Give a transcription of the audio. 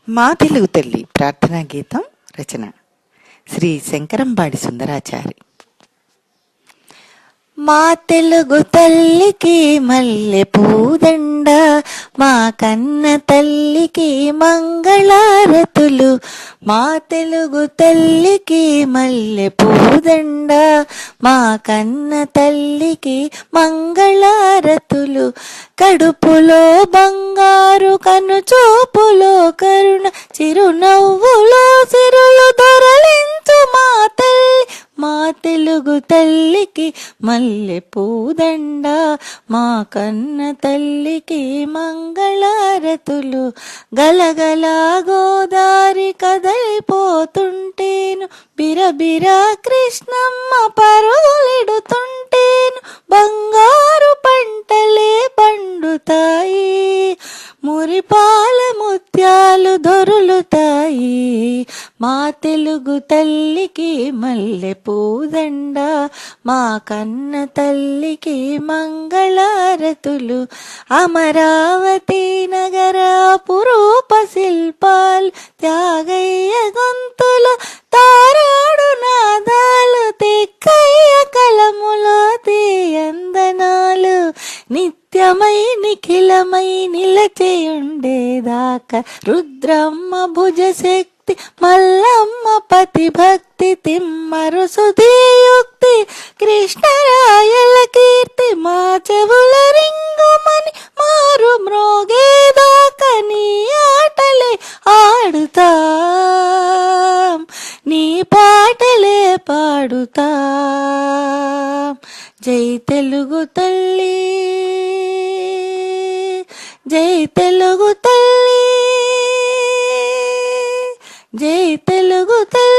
మా తెలుగు తల్లి ప్రార్థనా గీతం రచన శ్రీ శంకరంబాడి సుందరాచారి. మా తెలుగు తల్లికి మల్లె పూదండ, మా కన్న తల్లికి మంగళారతులు. మా తెలుగు తల్లికి మల్లె పూదండ, మా కన్న తల్లికి మంగళారతులు. కడుపులో బంగారు కనుచూపులో కరుణ, చిరునవ్వులో సిరులు దొరలించు మా తల్లి. మా తెలుగు తల్లికి మల్లె పూదండ, మా కన్న తల్లికి మంగళారతులు. గలగల గోదారి కదలిపోతుంటేను, బిరబిరా కృష్ణమ్మ పరుగులెడుతుంటేను, బంగారు పంటలే పండుతాయి, మురిపాల ముత్యాలు దొరులుతాయి. మా తెలుగు తల్లికి మల్లె పూదండ, మా కన్న తల్లికి మంగళారతులు. అమరావతి నగర పురూప శిల్పాలు, త్యాగయ్య గొంతులో తారాడు నాదాలు, తెక్కయ్య కలములో తీయందనాలు, నిత్యమై నిఖిలమై నిలచేయుండేదాకా రుద్రమ్మ భుజశక్తి, మల్లమ్మ పతి భక్తి, తిమ్మరు సుధీయుక్తి, కృష్ణరాయల కీర్తి, మా చెవుల రింగుమని మారు మ్రోగేదాకా నీ ఆటలే ఆడుతాం, నీ పాటలే పాడుతాం. జై తెలుగు తల్లి, జై తెలుగు తల్లి, జై తెలుగు తల్లి.